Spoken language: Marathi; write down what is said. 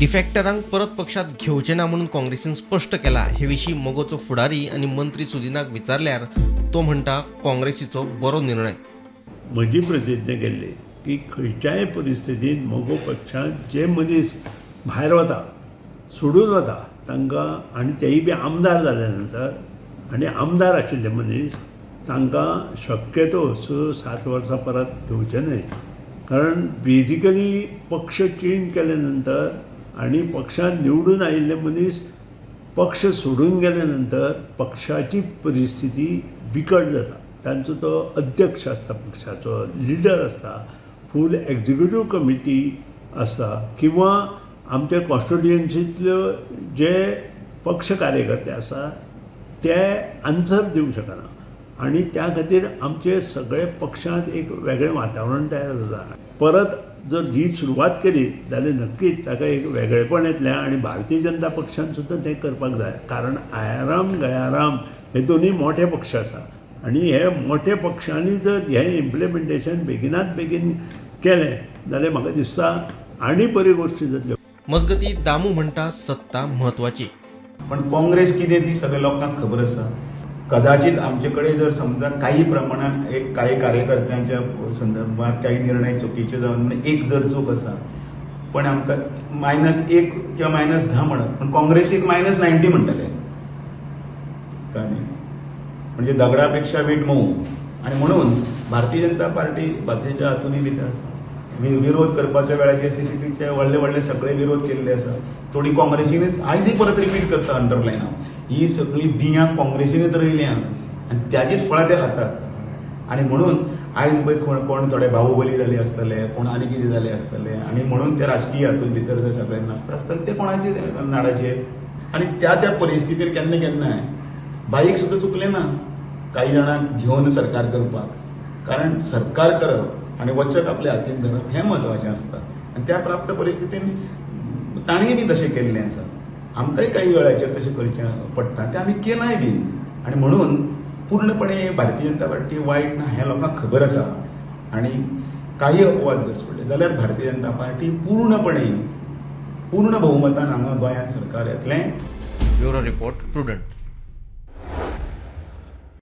डिफॅक्टरांक परत पक्षात घेवचे ना म्हणून काँग्रेसीन स्पष्ट केला। हे विशीं मोगोचो फुडारी आनी मंत्री सुदीनाक विचारल्यार तो म्हणटा काँग्रेसीचो बरो निर्णय। म्हजी प्रतिज्ञा केल्ली की खंयच्याय परिस्थितीन मोगो पक्षांत जे मनीस भायर वता सोडून वता तांकां आनी तेय बी आमदार जाल्या नंतर आनी आमदार आशिल्ले मनीस तांकां शक्यतो 6-7 वर्सां परत घेवचे न्हय। कारण बेजिकली पक्ष चेंज केले नंतर आनी पक्षांत निवडून आयिल्ले मनीस पक्ष सोडून गेले नंतर पक्षाची परिस्थिती बिकट जाता। तांचो तो अध्यक्ष आसता, पक्षाचो लिडर आसता, फूल एक्झिक्युटीव कमिटी आसता किंवा आमच्या कॉन्स्टिट्युएन्सींतल्यो जे पक्ष कार्यकर्ते आसा ते आन्सर दिवंक शकना आनी त्या खातीर आमचे सगळे पक्षांत एक वेगळें वातावरण तयार जाता। परत जर ही सुरवात केली जाल्यार नक्कीच ताका एक वेगळेपण येतलें आनी भारतीय जनता पक्षान सुद्दां तें करपाक जाय। कारण आयाराम गयाराम हे दोनूय मोठे पक्ष आसा आनी हे मोठ्या पक्षांनी जर हें इम्प्लिमेंटेशन बेगिनात बेगीन केलें जाल्यार म्हाका दिसता आनी बऱ्यो गोश्टी जातल्यो। मजगती दामू म्हणटा सत्ता म्हत्वाची, पण काँग्रेस कितें ती सगळ्या लोकांक खबर आसा। कदाचित आमचे कडेन जर समजा काही प्रमाणात काही कार्यकर्त्यांच्या संदर्भात काही निर्णय चुकीचे जावन म्हणजे एक जर चूक आसा पण आमकां -1 किंवा -10 म्हणत पण काँग्रेसीक -90 म्हणटले कळ्ळें। म्हणजे दगडा पेक्षा वीट मऊ आणि म्हणून भारतीय जनता पार्टी बाकीच्या हातूनय भितर आसा। विरोध करपाच्या वेळाचेर CCPचे व्हडले सगळे विरोध केल्ले आसा। थोडी काँग्रेसीनच आयजय परत रिपीट करता अंडरलायन ही सगळी बियां काँग्रेसीनच रयल्या आनी त्याचीच फळां ते खातात। आनी म्हणून आयज पळय कोण थोडे बाहुबली जाले आसतले, कोण आनी कितें जाले आसतले आनी म्हणून ते राजकीय हातून भितर जे सगळे नासता आसतले ते कोणाचे नाडाचे आनी त्या परिस्थितीर केन्ना बाईक सुद्दां चुकले ना काही जाणांक घेवन सरकार करपाक। कारण सरकार करप आनी वचक आपल्या हातीन धरप हें म्हत्वाचें आसता आनी त्या प्राप्त परिस्थितीन ताणीय बी तशें केल्लें आसा। आमकांय काही वेळाचेर तशें करचें पडटा तें आमी केलांय बी आनी म्हणून पूर्णपणे भारतीय जनता पार्टी वायट ना हें लोकांक खबर आसा। आनी काही अपवाद जर सोडले जाल्यार भारतीय जनता पार्टी पूर्ण भोवमतान हांगा गोंयांत सरकार येतलें। Bureau report prudent.